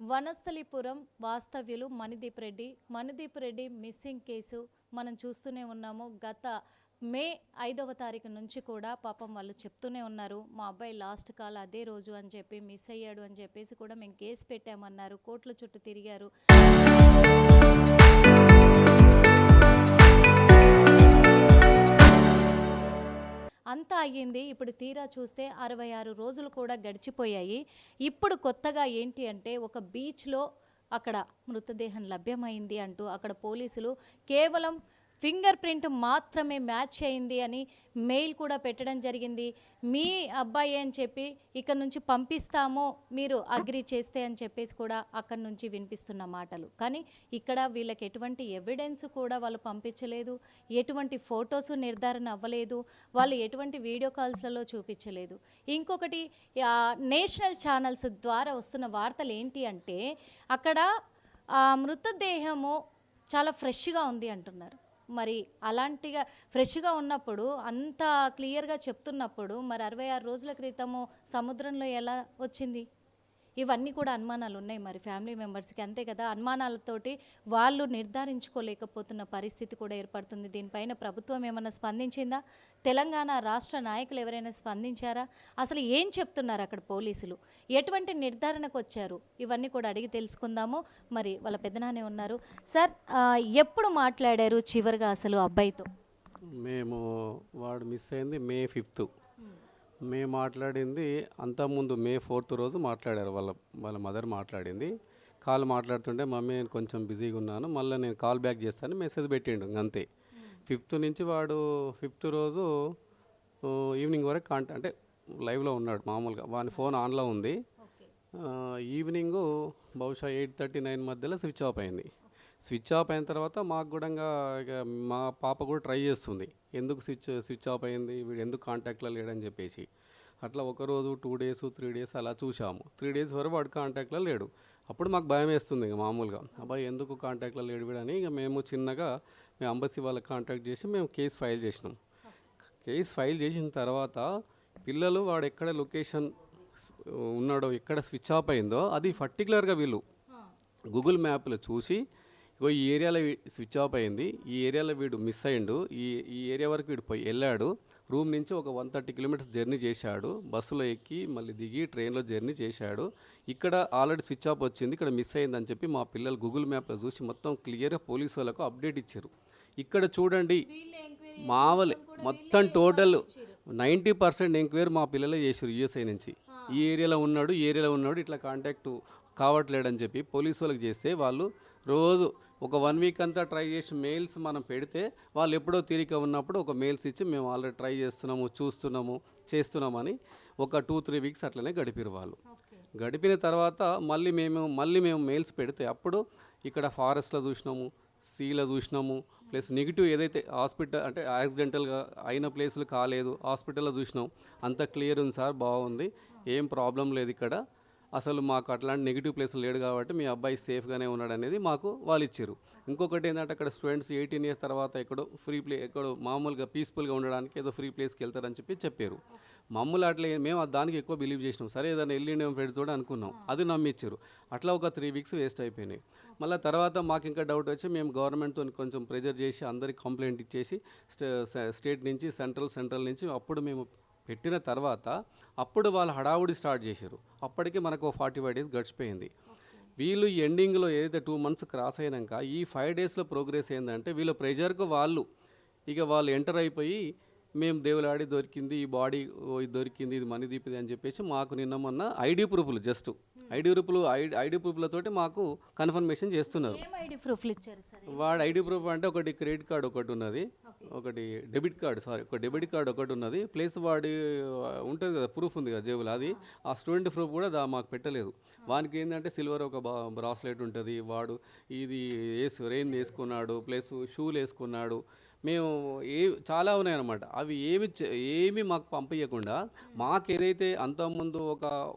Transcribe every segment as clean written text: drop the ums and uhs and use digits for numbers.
వనస్థలిపురం వాస్తవ్యులు Manideep Reddy missing case మనం చూస్తూనే ఉన్నాము. గత మే 5వ తారీఖు నుంచి కూడా పాపం వాళ్ళు చెప్తూనే ఉన్నారు, మా అబ్బాయి లాస్ట్ కాల్ అదే రోజు అని చెప్పి మిస్ అయ్యాడు అని చెప్పేసి కూడా మేము కేసు పెట్టామన్నారు. కోర్టుల చుట్టూ తిరిగారు. అంతా అయ్యింది. ఇప్పుడు తీరా చూస్తే 66 రోజులు కూడా గడిచిపోయాయి. ఇప్పుడు కొత్తగా ఏంటి అంటే ఒక బీచ్లో అక్కడ మృతదేహం లభ్యమైంది అంటూ అక్కడ పోలీసులు కేవలం ఫింగర్ ప్రింట్ మాత్రమే మ్యాచ్ అయింది అని మెయిల్ కూడా పెట్టడం జరిగింది. మీ అబ్బాయి అని చెప్పి ఇక్కడ నుంచి పంపిస్తాము మీరు అగ్రి చేస్తే అని చెప్పేసి కూడా అక్కడి నుంచి వినిపిస్తున్న మాటలు. కానీ ఇక్కడ వీళ్ళకి ఎటువంటి ఎవిడెన్స్ కూడా వాళ్ళు పంపించలేదు, ఎటువంటి ఫొటోస్ నిర్ధారణ అవ్వలేదు, వాళ్ళు ఎటువంటి వీడియో కాల్స్లలో చూపించలేదు. ఇంకొకటి నేషనల్ ఛానల్స్ ద్వారా వస్తున్న వార్తలు ఏంటి అంటే అక్కడ మృతదేహము చాలా ఫ్రెష్గా ఉంది అంటున్నారు. మరి అలాంటిగా ఫ్రెష్గా ఉన్నప్పుడు అంత క్లియర్గా చెప్తున్నప్పుడు మరి 66 రోజుల క్రితము సముద్రంలో ఎలా వచ్చింది? ఇవన్నీ కూడా అనుమానాలు ఉన్నాయి మరి ఫ్యామిలీ మెంబర్స్కి, అంతే కదా. అనుమానాలతోటి వాళ్ళు నిర్ధారించుకోలేకపోతున్న పరిస్థితి కూడా ఏర్పడుతుంది. దీనిపైన ప్రభుత్వం ఏమైనా స్పందించిందా? తెలంగాణ రాష్ట్ర నాయకులు ఎవరైనా స్పందించారా? అసలు ఏం చెప్తున్నారు అక్కడ పోలీసులు? ఎటువంటి నిర్ధారణకు వచ్చారు? ఇవన్నీ కూడా అడిగి తెలుసుకుందాము. మరి వాళ్ళ పెద్దనాన్నే ఉన్నారు. సార్, ఎప్పుడు మాట్లాడారు చివరిగా అసలు అబ్బాయితో? మేము వాడు మిస్ అయింది మే 5th. మేము మాట్లాడింది అంతకుముందు మే 4th రోజు మాట్లాడారు. వాళ్ళ మదర్ మాట్లాడింది. కాల్ మాట్లాడుతుంటే మమ్మీ నేను కొంచెం బిజీగా ఉన్నాను, మళ్ళీ నేను కాల్ బ్యాక్ చేస్తాను మెసేజ్ పెట్టిండు అంతే. 5th నుంచి వాడు 5th రోజు ఈవినింగ్ వరకు అంటే లైవ్లో ఉన్నాడు మామూలుగా. వాని ఫోన్ ఆన్లో ఉంది. ఈవినింగ్ బహుశా 8:39 మధ్యలో స్విచ్ ఆఫ్ అయింది. స్విచ్ ఆఫ్ అయిన తర్వాత మాకు కూడా ఇక మా పాప కూడా ట్రై చేస్తుంది, ఎందుకు స్విచ్ ఆఫ్ అయింది, వీడు ఎందుకు కాంటాక్ట్లో లేడని చెప్పేసి. అట్లా ఒకరోజు 2 days 3 days అలా చూసాము. 3 days వరకు వాడు కాంటాక్ట్లో లేడు. అప్పుడు మాకు భయం వేస్తుంది ఇక మామూలుగా, అబ్బాయి ఎందుకు కాంటాక్ట్లో లేడు వీడని. ఇక మేము అంబసీ వాళ్ళకి కాంటాక్ట్ చేసి మేము కేసు ఫైల్ చేసినాం. కేసు ఫైల్ చేసిన తర్వాత పిల్లలు వాడు ఎక్కడ లొకేషన్ ఉన్నాడో, ఎక్కడ స్విచ్ ఆఫ్ అయిందో అది పర్టికులర్గా వీళ్ళు గూగుల్ మ్యాప్లో చూసి ఈ ఏరియాలో స్విచ్ ఆఫ్ అయింది, ఈ ఏరియాలో వీడు మిస్ అయ్యిండు, ఈ ఏరియా వరకు వీడు వెళ్ళాడు, రూమ్ నుంచి ఒక 130 kilometers జర్నీ చేశాడు, బస్సులో ఎక్కి మళ్ళీ దిగి ట్రైన్లో జర్నీ చేశాడు, ఇక్కడ ఆల్రెడీ స్విచ్ ఆఫ్ వచ్చింది, ఇక్కడ మిస్ అయిందని చెప్పి మా పిల్లలు గూగుల్ మ్యాప్లో చూసి మొత్తం క్లియర్గా పోలీసు వాళ్ళకు అప్డేట్ ఇచ్చారు. ఇక్కడ చూడండి మామూలు మొత్తం టోటల్ 90% ఎంక్వైరీ మా పిల్లలే చేశారు యూఎస్ఐ నుంచి. ఈ ఏరియాలో ఉన్నాడు ఇట్లా కాంటాక్ట్ కావట్లేడని చెప్పి పోలీసు వాళ్ళకి చేస్తే వాళ్ళు రోజు ఒక 1 week అంతా ట్రై చేసి మెయిల్స్ మనం పెడితే వాళ్ళు ఎప్పుడో తీరిక ఉన్నప్పుడు ఒక మెయిల్స్ ఇచ్చి మేము ఆల్రెడీ ట్రై చేస్తున్నాము, చేస్తున్నామని ఒక 2-3 weeks అట్లనే గడిపారు వాళ్ళు. గడిపిన తర్వాత మళ్ళీ మేము మెయిల్స్ పెడితే అప్పుడు ఇక్కడ ఫారెస్ట్లో చూసినాము, సీలో చూసినాము, ప్లస్ నెగిటివ్ ఏదైతే హాస్పిటల్ అంటే యాక్సిడెంటల్గా అయిన ప్లేసులు కాలేదు, హాస్పిటల్లో చూసినాం, అంత క్లియర్ ఉంది సార్, బాగుంది, ఏం ప్రాబ్లం లేదు, ఇక్కడ అసలు మాకు అట్లాంటి నెగిటివ్ ప్లేసులు లేడు కాబట్టి మీ అబ్బాయి సేఫ్గానే ఉన్నాడు అనేది మాకు వాళ్ళు ఇచ్చారు. ఇంకొకటి ఏంటంటే అక్కడ స్టూడెంట్స్ 18 years తర్వాత ఎక్కడో మామూలుగా పీస్ఫుల్గా ఉండడానికి ఏదో ఫ్రీ ప్లేస్కి వెళ్తారని చెప్పారు. మమ్మల్ని అట్లా మేము దానికి ఎక్కువ బిలీవ్ చేసినాం, సరే ఏదైనా వెళ్ళిండేమో ఫ్రెండ్స్ కూడా అనుకున్నాం, అది నమ్మిచ్చారు. అట్లా ఒక 3 weeks వేస్ట్ అయిపోయినాయి. మళ్ళీ తర్వాత మాకు ఇంకా డౌట్ వచ్చి మేము గవర్నమెంట్తో కొంచెం ప్రెజర్ చేసి అందరికి కంప్లైంట్ ఇచ్చేసి స్టేట్ నుంచి సెంట్రల్ నుంచి అప్పుడు మేము పెట్టిన తర్వాత అప్పుడు వాళ్ళు హడావుడి స్టార్ట్ చేశారు. అప్పటికి మనకు 45 days గడిచిపోయింది. వీళ్ళు ఎండింగ్లో ఏదైతే 2 months క్రాస్ అయినాక ఈ 5 daysలో ప్రోగ్రెస్ ఏంటంటే వీళ్ళ ప్రెజర్కు వాళ్ళు ఎంటర్ అయిపోయి మేము దేవులాడి దొరికింది, ఈ బాడీ దొరికింది, ఇది మణిదీప్ది అని చెప్పేసి మాకు నిన్న మొన్న ఐడి ప్రూఫ్లు ఐడి ప్రూఫ్లతోటి మాకు కన్ఫర్మేషన్ చేస్తున్నారు. వాడు ఐడి ప్రూఫ్ అంటే ఒకటి క్రెడిట్ కార్డ్ ఒకటి ఉన్నది, ఒకటి డెబిట్ కార్డ్ ఒకటి ఉన్నది, ప్లస్ వాడి ఉంటుంది కదా ప్రూఫ్ ఉంది కదా జేబులో, అది ఆ స్టూడెంట్ ప్రూఫ్ కూడా మాకు పెట్టలేదు. వానికి ఏంటంటే సిల్వర్ ఒక బ్రాస్లెట్ ఉంటుంది, వాడు ఇది రెయిన్ వేసుకున్నాడు, ప్లస్ షూలు వేసుకున్నాడు, మేము చాలా ఉన్నాయన్నమాట. అవి ఏమి మాకు పంపించకుండా మాకు ఏదైతే అంతకుముందు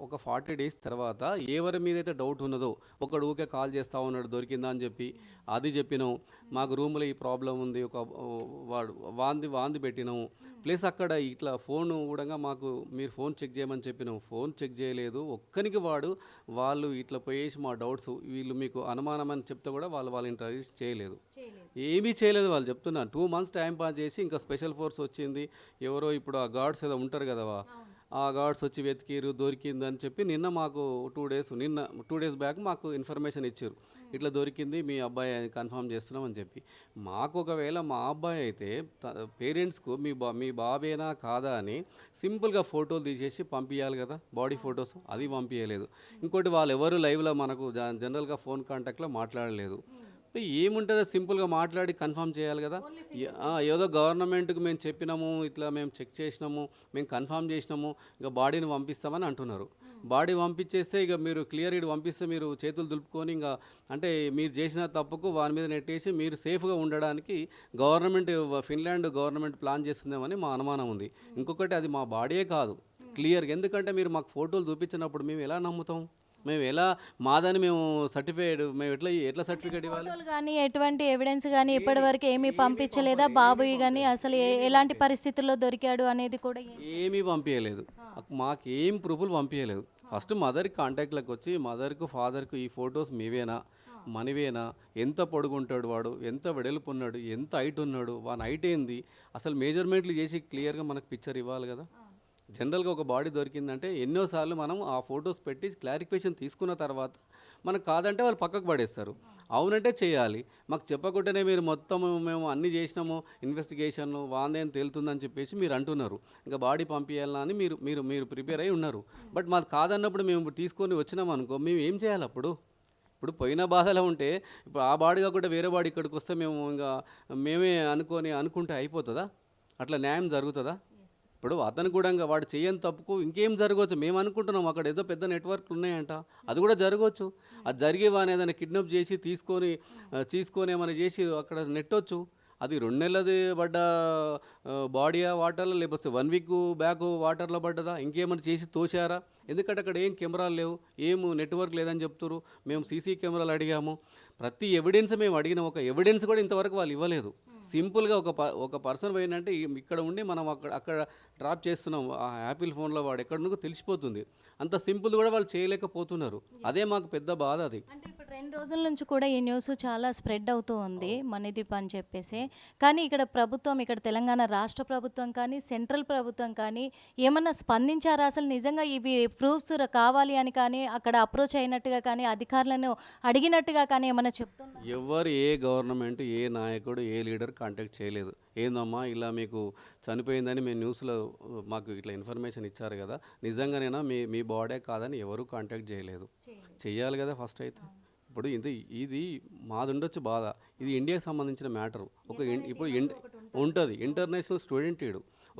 ఒక 40 days తర్వాత ఎవరి మీద అయితే డౌట్ ఉన్నదో ఒకడు ఊకే కాల్ చేస్తూ ఉన్నాడు దొరికిందా అని చెప్పి అది చెప్పినాం. మాకు రూమ్లో ఈ ప్రాబ్లం ఉంది, వాంది పెట్టినాము, ప్లస్ అక్కడ ఇట్లా ఫోన్ కూడా మాకు మీరు ఫోన్ చెక్ చేయమని చెప్పినాం, ఫోన్ చెక్ చేయలేదు. ఒక్కనికి వాళ్ళు ఇట్లా పోయేసి మా డౌట్స్ వీళ్ళు మీకు అనుమానం అని చెప్తే కూడా వాళ్ళు ఇంటర్వ్యూ చేయలేదు, ఏమీ చేయలేదు. వాళ్ళు చెప్తున్నారు 2 months టైం పాస్ చేసి ఇంకా స్పెషల్ ఫోర్స్ వచ్చింది, ఎవరో ఇప్పుడు ఆ గార్డ్స్ ఏదో ఉంటారు కదా, ఆ గార్డ్స్ వచ్చి వెతికిరు దొరికింది అని చెప్పి నిన్న మాకు 2 days బ్యాక్ మాకు ఇన్ఫర్మేషన్ ఇచ్చారు, ఇట్లా దొరికింది మీ అబ్బాయి కన్ఫర్మ్ చేస్తున్నాం అని చెప్పి. మాకు ఒకవేళ మా అబ్బాయి అయితే పేరెంట్స్కు మీ బాబేనా కాదా అని సింపుల్గా ఫోటోలు తీసేసి పంపించాలి కదా, బాడీ ఫొటోస్, అది పంపించలేదు. ఇంకోటి వాళ్ళు ఎవరు లైవ్లో మనకు జనరల్గా ఫోన్ కాంటాక్ట్లో మాట్లాడలేదు. ఏముంటుందో సింపుల్గా మాట్లాడి కన్ఫర్మ్ చేయాలి కదా. ఏదో గవర్నమెంట్కి మేము చెప్పినాము, ఇట్లా మేము చెక్ చేసినాము, మేము కన్ఫర్మ్ చేసినాము, ఇక బాడీని పంపిస్తామని అంటున్నారు. బాడీ పంపించేస్తే ఇక మీరు క్లియర్ ఇటు పంపిస్తే మీరు చేతులు దులుపుకొని ఇంకా అంటే మీరు చేసిన తప్పుకు వారి మీద నెట్టేసి మీరు సేఫ్గా ఉండడానికి ఫిన్లాండ్ గవర్నమెంట్ ప్లాన్ చేస్తుందేమని మా అనుమానం ఉంది. ఇంకొకటి అది మా బాడీయే కాదు క్లియర్గా, ఎందుకంటే మీరు మాకు ఫోటోలు చూపించినప్పుడు మేము ఎలా నమ్ముతాం, మేము ఎలా మాదని మేము సర్టిఫైడ్ మేము ఎట్లా సర్టిఫికేట్ ఇవ్వాలి? ఫోటోలు కానీ ఎటువంటి ఎవిడెన్స్ కానీ ఇప్పటివరకు ఏమీ పంపించలేదా బాబుయి కానీ? అసలు ఎలాంటి పరిస్థితుల్లో దొరికాడు అనేది కూడా ఏమీ పంపించలేదు, మాకేం ప్రూఫ్లు పంపించలేదు. ఫస్ట్ మదర్కి కాంటాక్ట్లోకి వచ్చి మదర్కు ఫాదర్కు ఈ ఫొటోస్ మీవేనా, మనవేనా, ఎంత పొడుగుంటాడు వాడు, ఎంత వెడల్పు ఉన్నాడు, ఎంత హైట్ ఉన్నాడు, వాని హైట్ ఏంది, అసలు మేజర్మెంట్లు చేసి క్లియర్గా మనకు పిక్చర్ ఇవ్వాలి కదా. జనరల్గా ఒక బాడీ దొరికిందంటే ఎన్నోసార్లు మనం ఆ ఫొటోస్ పెట్టి క్లారిఫికేషన్ తీసుకున్న తర్వాత మనకు కాదంటే వాళ్ళు పక్కకు పడేస్తారు, అవునంటే చేయాలి. మాకు చెప్పకుండానే మీరు మొత్తం మేము అన్నీ చేసినాము, ఇన్వెస్టిగేషన్ వాందేం తేలుతుందని చెప్పేసి మీరు అంటున్నారు, ఇంకా బాడీ పంపించాలని అని మీరు మీరు మీరు ప్రిపేర్ అయి ఉన్నారు. బట్ మాకు కాదన్నప్పుడు మేము తీసుకొని వచ్చినాం అనుకో, మేము ఏం చేయాలి అప్పుడు? ఇప్పుడు పోయిన బాధలో ఉంటే ఇప్పుడు ఆ బాడీ కాకుండా వేరే బాడీ ఇక్కడికి వస్తే మేము ఇంకా మేమే అనుకుంటే అయిపోతుందా? అట్లా న్యాయం జరుగుతుందా? ఇప్పుడు అతను కూడా ఇంకా వాడు చేయని తప్పుకు ఇంకేం జరగవచ్చు. మేము అనుకుంటున్నాం అక్కడ ఏదో పెద్ద నెట్వర్క్లు ఉన్నాయంట, అది కూడా జరగవచ్చు. అది జరిగే వాడిని ఏదైనా కిడ్నాప్ చేసి తీసుకొని ఏమైనా చేసి అక్కడ నెట్టొచ్చు. అది 2 నెలలది పడ్డ బాడీయా వాటర్లో, లేకపోతే 1 week బ్యాక్ వాటర్లో పడ్డదా, ఇంకేమైనా చేసి తోసారా? ఎందుకంటే అక్కడ ఏం కెమెరాలు లేవు, ఏం నెట్వర్క్ లేదని చెప్తారు. మేము సీసీ కెమెరాలు అడిగాము, ప్రతి ఎవిడెన్స్ మేము అడిగినాం, ఒక ఎవిడెన్స్ కూడా ఇంతవరకు వాళ్ళు ఇవ్వలేదు. సింపుల్గా ఒక పర్సన్ పోయిందంటే ఇక్కడ ఉండి మనం అక్కడ డ్రాప్ చేస్తున్నాం, ఆ యాపిల్ ఫోన్లో వాడు ఎక్కడ నుండి తెలిసిపోతుంది. అంత సింపుల్ కూడా వాళ్ళు చేయలేకపోతున్నారు. అదే మాకు పెద్ద బాధ. అది అంటే ఇప్పుడు 2 రోజుల నుంచి కూడా ఈ న్యూస్ చాలా స్ప్రెడ్ అవుతూ ఉంది, మణిదీప్ అని చెప్పేసి. కానీ ఇక్కడ ప్రభుత్వం, ఇక్కడ తెలంగాణ రాష్ట్ర ప్రభుత్వం కానీ సెంట్రల్ ప్రభుత్వం కానీ ఏమన్నా స్పందించారా? అసలు నిజంగా ఇవి ప్రూఫ్స్ కావాలి అని కానీ అక్కడ అప్రోచ్ అయినట్టుగా కానీ అధికారులను అడిగినట్టుగా కానీ ఏమన్నా చెప్తున్నారు? ఎవరు ఏ గవర్నమెంట్, ఏ నాయకుడు, ఏ లీడర్ కాంటాక్ట్ చేయలేదు. ఏందమ్మా ఇలా మీకు చనిపోయిందని మేము న్యూస్లో మాకు ఇట్లా ఇన్ఫర్మేషన్ ఇచ్చారు కదా, నిజంగానేనా మీ బాడీ కాదని ఎవరు కాంటాక్ట్ చేయలేదు. చెయ్యాలి కదా ఫస్ట్ అయితే. ఇప్పుడు ఇది మాది ఉండొచ్చు బాధ, ఇది ఇండియాకి సంబంధించిన మ్యాటరు. ఇప్పుడు ఉంటుంది ఇంటర్నేషనల్ స్టూడెంట్.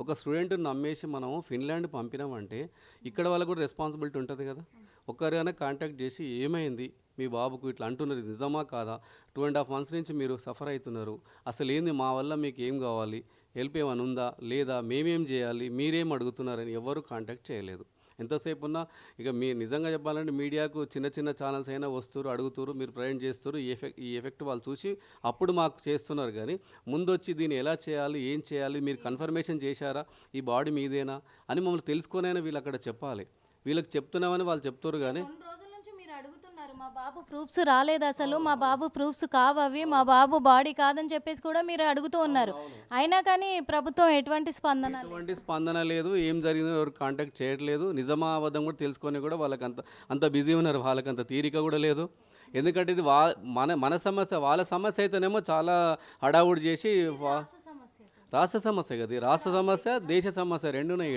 ఒక స్టూడెంట్ని నమ్మేసి మనం ఫిన్లాండ్ పంపినామంటే ఇక్కడ వాళ్ళకు కూడా రెస్పాన్సిబిలిటీ ఉంటుంది కదా. ఒక్కరైనా కాంటాక్ట్ చేసి ఏమైంది మీ బాబుకు ఇట్లా అంటున్నారు, నిజమా కాదా, 2.5 months నుంచి మీరు సఫర్ అవుతున్నారు, అసలు ఏంది, మా వల్ల మీకు ఏం కావాలి, హెల్ప్ ఏమైనా ఉందా లేదా, మేమేం చేయాలి, మీరేం అడుగుతున్నారని ఎవరు కాంటాక్ట్ చేయలేదు. ఎంతసేపు ఉన్నా ఇక నిజంగా చెప్పాలంటే మీడియాకు చిన్న ఛానల్స్ అయినా వస్తారు, అడుగుతారు, మీరు ప్రజెంట్ చేస్తారు, ఈ ఎఫెక్ట్ వాళ్ళు చూసి అప్పుడు మాకు చేస్తున్నారు. కానీ ముందొచ్చి దీన్ని ఎలా చేయాలి, ఏం చేయాలి, మీరు కన్ఫర్మేషన్ చేశారా, ఈ బాడీ మీదేనా అని మమ్మల్ని తెలుసుకొనైనా వీళ్ళు అక్కడ చెప్పాలి. వీళ్ళకి చెప్తున్నామని వాళ్ళు చెప్తారు కానీ మా బాబు ప్రూఫ్స్ రాలేదు, అసలు మా బాబు ప్రూఫ్స్ కావవి, మా బాబు బాడీ కాదని చెప్పేసి కూడా మీరు అడుగుతూ ఉన్నారు. అయినా కానీ ప్రభుత్వం ఎటువంటి స్పందన లేదు, ఏం జరిగిందో ఎవరు కాంటాక్ట్ చేయట్లేదు. నిజమా అబద్ధం కూడా తెలుసుకొని కూడా వాళ్ళకి అంత బిజీ ఉన్నారు, వాళ్ళకి అంత తీరిక కూడా లేదు. ఎందుకంటే ఇది మన సమస్య, వాళ్ళ సమస్య అయితేనేమో చాలా హడావుడి చేసి రాష్ట్ర సమస్య కదా, రాష్ట్ర సమస్య దేశ సమస్య రెండునే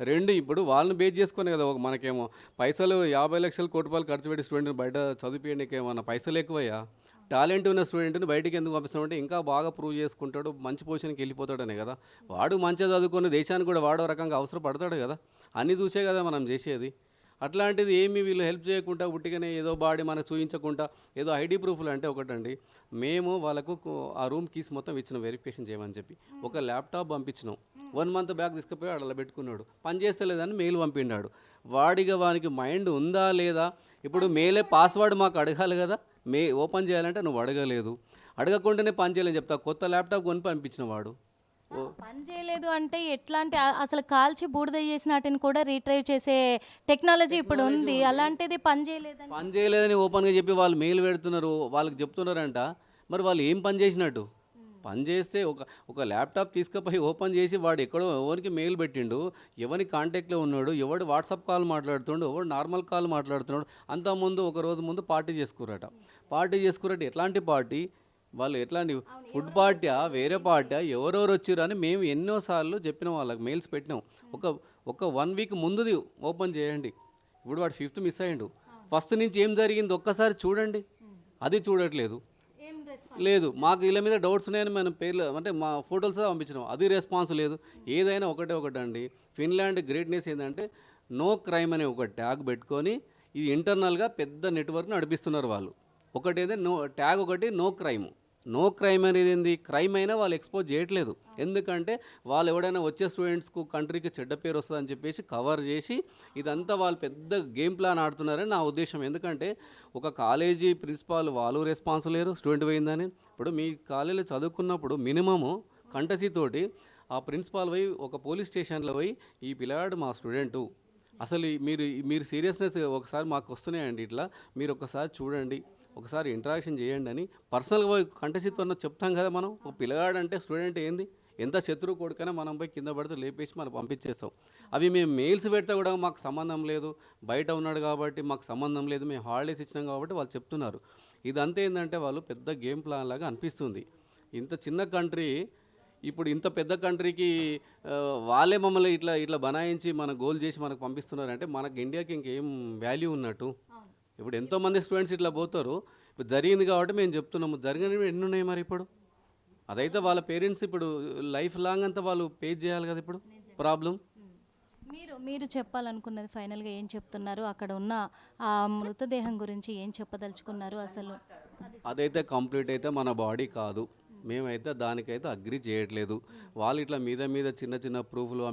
రెండు. ఇప్పుడు వాళ్ళని బేస్ చేసుకునే కదా మనకేమో పైసలు 50 లక్షలు కోటి రూపాయలు ఖర్చు పెట్టి స్టూడెంట్ బయట చదివిపోయానికి ఏమన్నా పైసలు ఎక్కువయ్యా? టాలెంట్ ఉన్న స్టూడెంట్ని బయటికి ఎందుకు పంపిస్తామంటే ఇంకా బాగా ప్రూవ్ చేసుకుంటాడు, మంచి పొజిషన్కి వెళ్ళిపోతాడనే కదా. వాడు మంచిగా చదువుకుని దేశానికి కూడా వాడో రకంగా అవసరపడతాడు కదా, అన్నీ చూసే కదా మనం చేసేది. అట్లాంటిది ఏమి వీళ్ళు హెల్ప్ చేయకుండా ఉట్టిగానే ఏదో బాడీ మనకు చూపించకుండా ఏదో ఐడి ప్రూఫ్లు అంటే ఒకటండి. మేము వాళ్ళకు ఆ రూమ్ కీస్ మొత్తం ఇచ్చిన వెరిఫికేషన్ చేయమని చెప్పి ఒక ల్యాప్టాప్ పంపించినాం. 1 month బ్యాక్ తీసుకుపోయి అలా పెట్టుకున్నాడు, పని చేస్తలేదని మెయిల్ పంపిండాడు. వానికి మైండ్ ఉందా లేదా? ఇప్పుడు మెయిలే పాస్వర్డ్ మాకు అడగాలి కదా, ఓపెన్ చేయాలంటే నువ్వు అడగలేదు, అడగకుండానే పని చేయాలని చెప్తా. కొత్త ల్యాప్టాప్ కొని పంపించిన వాడు పని చేయలేదు అంటే ఎట్లాంటి అసలు కాల్చి బూడిద చేసిన వాటిని కూడా రీట్రైవ్ చేసే టెక్నాలజీ ఇప్పుడు ఉంది, అలాంటిది పని చేయలేదని పని చేయలేదని ఓపెన్గా చెప్పి వాళ్ళు మెయిల్ పెడుతున్నారు, వాళ్ళకి చెప్తున్నారంట. మరి వాళ్ళు ఏం పని చేసినట్టు? పని చేస్తే ఒక ల్యాప్టాప్ తీసుకుపోయి ఓపెన్ చేసి వాడు ఎక్కడో ఎవరికి మెయిల్ పెట్టిండు, ఎవరి కాంటాక్ట్లో ఉన్నాడు, ఎవడు వాట్సాప్ కాల్ మాట్లాడుతుండు, ఎవడు నార్మల్ కాల్ మాట్లాడుతున్నాడు. అంతకుముందు ఒక రోజు ముందు పార్టీ చేసుకురట. ఎట్లాంటి పార్టీ? వాళ్ళు ఎట్లాంటి ఫుడ్ పార్టీయా, వేరే పార్టీయా, ఎవరెవరు వచ్చారు అని మేము ఎన్నోసార్లు చెప్పినాం, వాళ్ళకి మెయిల్స్ పెట్టినాం. ఒక ఒక 1 వీక్ ముందుది ఓపెన్ చేయండి. ఇప్పుడు వాడు 5th మిస్ అయ్యిండు. ఫస్ట్ నుంచి ఏం జరిగింది ఒక్కసారి చూడండి. అది చూడట్లేదు. ఏం లేదు, మాకు వీళ్ళ మీద డౌట్స్ ఉన్నాయని మనం పేర్లు అంటే మా ఫోటోస్ పంపించినాం, అది రెస్పాన్స్ లేదు. ఏదైనా ఒకటండి, ఫిన్లాండ్ గ్రేట్నెస్ ఏంటంటే నో క్రైమ్ అనే ఒక ట్యాగ్ పెట్టుకొని ఇది ఇంటర్నల్గా పెద్ద నెట్వర్క్ నడిపిస్తున్నారు వాళ్ళు. ఒకటేదే నో ట్యాగ్, ఒకటి నో క్రైమ్ అనేది ఏంది, క్రైమ్ అయినా వాళ్ళు ఎక్స్పోజ్ చేయట్లేదు. ఎందుకంటే వాళ్ళు ఎవడైనా వచ్చే స్టూడెంట్స్కు కంట్రీకి చెడ్డ పేరు వస్తుందని చెప్పేసి కవర్ చేసి ఇదంతా వాళ్ళు పెద్ద గేమ్ ప్లాన్ ఆడుతున్నారని నా ఉద్దేశం. ఎందుకంటే ఒక కాలేజీ ప్రిన్సిపాల్ వాళ్ళు రెస్పాన్స్ లేరు స్టూడెంట్ పోయిందని. ఇప్పుడు మీ కాలేజీలో చదువుకున్నప్పుడు మినిమము కంటసీతోటి ఆ ప్రిన్సిపాల్ పోయి ఒక పోలీస్ స్టేషన్లో పోయి ఈ పిల్లాడు మా స్టూడెంటు, అసలు మీరు సీరియస్నెస్ ఒకసారి మాకు వస్తున్నాయండి, ఇట్లా మీరు ఒకసారి చూడండి, ఒకసారి ఇంటరాక్షన్ చేయండి అని పర్సనల్గా పోయి కంటసీతో చెప్తాం కదా మనం. ఒక పిల్లగాడు అంటే స్టూడెంట్ ఏంది, ఎంత శత్రువు కొడుకైనా మనం పోయి కింద పడితే లేపేసి మనం పంపించేస్తాం. అవి మేము మెయిల్స్ పెడితే కూడా మాకు సంబంధం లేదు, బయట ఉన్నాడు కాబట్టి మాకు సంబంధం లేదు, మేము హాలిడేస్ ఇచ్చినాం కాబట్టి వాళ్ళు చెప్తున్నారు. ఇదంతా ఏంటంటే వాళ్ళు పెద్ద గేమ్ ప్లాన్ లాగా అనిపిస్తుంది. ఇంత చిన్న కంట్రీ ఇప్పుడు ఇంత పెద్ద కంట్రీకి వాళ్ళే మమ్మల్ని ఇట్లా బనాయించి మన గోల్ చేసి మనకు పంపిస్తున్నారంటే మనకు ఇండియాకి ఇంకేం వాల్యూ ఉన్నట్టు. ఇప్పుడు ఎంతోమంది స్టూడెంట్స్ ఇట్లా పోతారు. ఇప్పుడు జరిగింది కాబట్టి మేము చెప్తున్నాము, జరిగినవి ఎన్ని ఉన్నాయి మరి ఇప్పుడు. అదైతే వాళ్ళ పేరెంట్స్ ఇప్పుడు లైఫ్ లాంగ్ అంతా వాళ్ళు పే చేయాలి కదా ఇప్పుడు ప్రాబ్లం. మీరు చెప్పాలనుకున్నది ఫైనల్గా ఏం చెప్తున్నారు? అక్కడ ఉన్న ఆ మృతదేహం గురించి ఏం చెప్పదలుచుకున్నారు అసలు? అదైతే కంప్లీట్ అయితే మన బాడీ కాదు, మేమైతే దానికైతే అగ్రి చేయట్లేదు. వాళ్ళు ఇట్లా మీద చిన్న ప్రూఫ్లు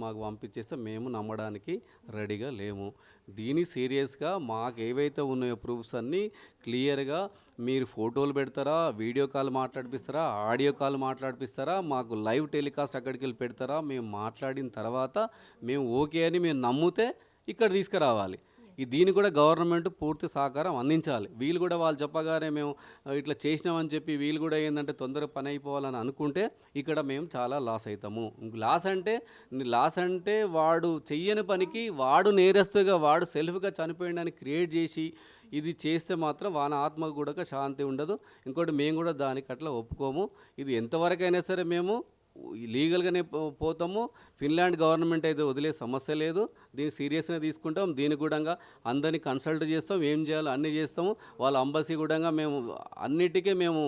మాకు పంపించేస్తే మేము నమ్మడానికి రెడీగా లేము. దీని సీరియస్గా మాకు ఏవైతే ఉన్నాయో ప్రూఫ్స్ అన్నీ క్లియర్గా మీరు ఫోటోలు పెడతారా, వీడియో కాల్ మాట్లాడిపిస్తారా, ఆడియో కాల్ మాట్లాడిపిస్తారా, మాకు లైవ్ టెలికాస్ట్ అక్కడికి వెళ్ళి పెడతారా, మేము మాట్లాడిన తర్వాత మేము ఓకే అని మేము నమ్మితే ఇక్కడ తీసుకురావాలి. దీన్ని కూడా గవర్నమెంట్ పూర్తి సహకారం అందించాలి. వీళ్ళు కూడా వాళ్ళు చెప్పగానే మేము ఇట్లా చేసినామని చెప్పి వీళ్ళు కూడా ఏంటంటే తొందరగా పని అయిపోవాలని అనుకుంటే ఇక్కడ మేము చాలా లాస్ అవుతాము. లాస్ అంటే వాడు చెయ్యని పనికి వాడు నేరస్తుగా వాడు సెల్ఫ్గా చనిపోయిందని క్రియేట్ చేసి ఇది చేస్తే మాత్రం వాన ఆత్మకు కూడా శాంతి ఉండదు. ఇంకోటి మేము కూడా దానికి అట్లా ఒప్పుకోము. ఇది ఎంతవరకైనా సరే మేము లీగల్గానే పోతాము. ఫిన్లాండ్ గవర్నమెంట్ అయితే వదిలే సమస్య లేదు, దీన్ని సీరియస్గా తీసుకుంటాం. దీని కూడా అందరినీ కన్సల్ట్ చేస్తాం, ఏం చేయాలో అన్నీ చేస్తాము. వాళ్ళ అంబసీ కూడా మేము అన్నిటికీ మేము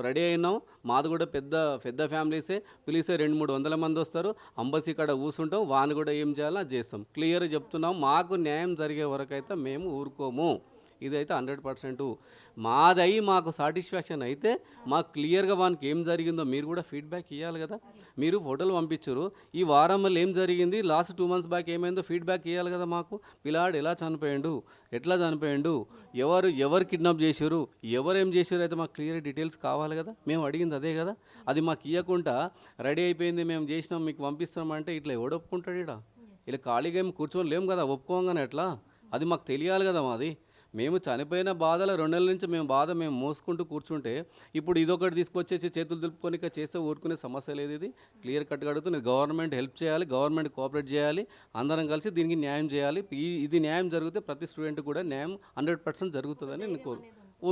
రెడీ అయినాం. మాది కూడా పెద్ద ఫ్యామిలీసే, పిలిస్తే 200-300 మంది వస్తారు. అంబసీ కాడ కూర్చుంటాం, వాని కూడా ఏం చేయాలో అది చేస్తాం. క్లియర్గా చెప్తున్నాం, మాకు న్యాయం జరిగే వరకు అయితే మేము ఊరుకోము. ఇదైతే 100% మాకు సాటిస్ఫాక్షన్ అయితే మాకు క్లియర్గా వానికి ఏం జరిగిందో మీరు కూడా ఫీడ్బ్యాక్ ఇవ్వాలి కదా. మీరు ఫోటోలు పంపించరు, ఈ వారం వల్ల ఏం జరిగింది, లాస్ట్ 2 months బ్యాక్ ఏమైందో ఫీడ్బ్యాక్ ఇవ్వాలి కదా మాకు. పిల్లాడు ఎలా చనిపోయాడు, ఎట్లా చనిపోయాడు, ఎవరు కిడ్నాప్ చేశారు, ఎవరు ఏం చేశారు అయితే మాకు క్లియర్ డీటెయిల్స్ కావాలి కదా. మేము అడిగింది అదే కదా. అది మాకు ఇవ్వకుండా రెడీ అయిపోయింది మేము చేసినాం మీకు పంపిస్తామంటే ఇట్లా ఎవడు ఒప్పుకుంటాడు? ఇలా ఖాళీగా ఏం కూర్చొని లేము కదా, ఒప్పుకోగానే ఎట్లా, అది మాకు తెలియాలి కదా. మాది మేము చనిపోయిన బాధలో 2 నెలల నుంచి మేము మోసుకుంటూ కూర్చుంటే ఇప్పుడు ఇదొకటి తీసుకొచ్చేసి చేతులు దులుపుకొని చేస్తే ఊరుకునే సమస్య లేదు. ఇది క్లియర్ కట్గా అడుగుతుంది. గవర్నమెంట్ హెల్ప్ చేయాలి, గవర్నమెంట్ కోఆపరేట్ చేయాలి, అందరం కలిసి దీనికి న్యాయం చేయాలి. ఇది న్యాయం జరిగితే ప్రతి స్టూడెంట్ కూడా న్యాయం 100% జరుగుతుందని నేను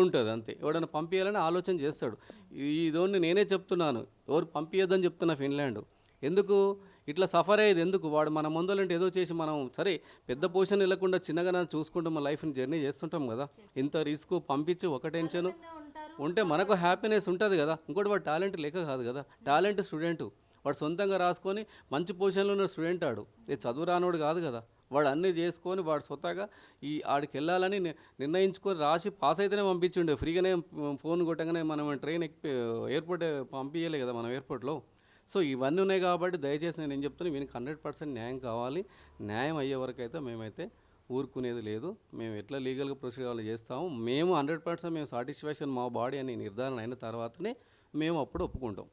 ఉంటుంది. అంతే, ఎవడైనా పంపించాలని ఆలోచన చేస్తాడు. ఇదోని నేనే చెప్తున్నాను, ఎవరు పంపించొద్దని చెప్తున్నా. ఫిన్లాండ్ ఎందుకు ఇట్లా సఫర్ అయ్యేది ఎందుకు? వాడు మన ముందలంటే ఏదో చేసి మనం సరే పెద్ద పొజిషన్ వెళ్ళకుండా చిన్నగా చూసుకుంటూ మన లైఫ్ని జర్నీ చేస్తుంటాం కదా. ఇంత రిస్క్ పంపించి ఒక టెన్షన్ ఉంటే మనకు హ్యాపీనెస్ ఉంటుంది కదా. ఇంకోటి వాడు టాలెంట్ లేక కాదు కదా, టాలెంట్ స్టూడెంట్ వాడు సొంతంగా రాసుకొని మంచి పొజిషన్లో ఉన్న స్టూడెంట్ ఆడు. చదువు రానోడు కాదు కదా. వాడు అన్నీ చేసుకొని వాడు స్వతహాగా ఆడికి వెళ్ళాలని నిర్ణయించుకొని రాసి పాస్ అయితేనే పంపించిండే. ఫ్రీగానే ఫోన్ కొట్టగానే మనం ట్రైన్ ఎయిర్పోర్ట్ పంపించలే కదా మనం ఎయిర్పోర్ట్లో. సో ఇవన్నీ ఉన్నాయి కాబట్టి దయచేసి నేను ఏం చెప్తున్నా, వీనికి 100% న్యాయం కావాలి. న్యాయం అయ్యే వరకు అయితే మేమైతే ఊరుకునేది లేదు. మేము ఎట్లా లీగల్గా ప్రొసీడ్ అవ్వాలి చేస్తాము. మేము 100% మేము సాటిస్ఫాక్షన్ మా బాడీ అని నిర్ధారణ అయిన తర్వాతనే మేము అప్పుడు ఒప్పుకుంటాం.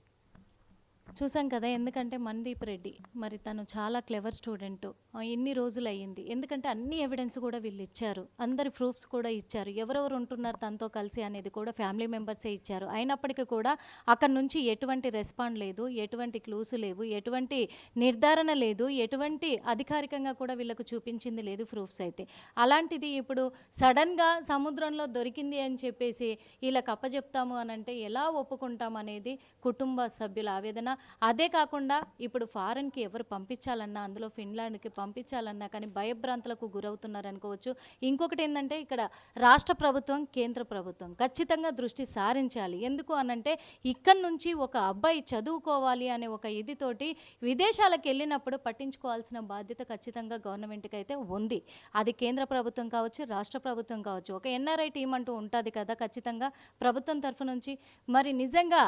చూసాం కదా, ఎందుకంటే మన్దీప్ రెడ్డి మరి తను చాలా క్లెవర్ స్టూడెంట్. ఇన్ని రోజులు అయ్యింది, ఎందుకంటే అన్ని ఎవిడెన్స్ కూడా వీళ్ళు ఇచ్చారు, అందరి ప్రూఫ్స్ కూడా ఇచ్చారు, ఎవరెవరు ఉంటున్నారు తనతో కలిసి అనేది కూడా ఫ్యామిలీ మెంబర్సే ఇచ్చారు. అయినప్పటికీ కూడా అక్కడ నుంచి ఎటువంటి రెస్పాండ్ లేదు, ఎటువంటి క్లూస్ లేవు, ఎటువంటి నిర్ధారణ లేదు, ఎటువంటి అధికారికంగా కూడా వీళ్ళకు చూపించింది లేదు ప్రూఫ్స్ అయితే. అలాంటిది ఇప్పుడు సడన్గా సముద్రంలో దొరికింది అని చెప్పేసి వీళ్ళకి అప్పచెప్తాము అని అంటే ఎలా ఒప్పుకుంటాం అనేది కుటుంబ సభ్యుల ఆవేదన. అదే కాకుండా ఇప్పుడు ఫారెన్కి ఎవరు పంపించాలన్నా, అందులో ఫిన్లాండ్కి పంపించాలన్నా కానీ భయభ్రాంతులకు గురవుతున్నారు అనుకోవచ్చు. ఇంకొకటి ఏంటంటే ఇక్కడ రాష్ట్ర ప్రభుత్వం, కేంద్ర ప్రభుత్వం ఖచ్చితంగా దృష్టి సారించాలి. ఎందుకు అనంటే ఇక్కడ నుంచి ఒక అబ్బాయి చదువుకోవాలి అనే ఒక ఇదితోటి విదేశాలకు వెళ్ళినప్పుడు పట్టించుకోవాల్సిన బాధ్యత ఖచ్చితంగా గవర్నమెంట్కి అయితే ఉంది. అది కేంద్ర ప్రభుత్వం కావచ్చు, రాష్ట్ర ప్రభుత్వం కావచ్చు. ఒక ఎన్ఆర్ఐ టీం అంటూ ఉంటుంది కదా, ఖచ్చితంగా ప్రభుత్వం తరఫు నుంచి మరి నిజంగా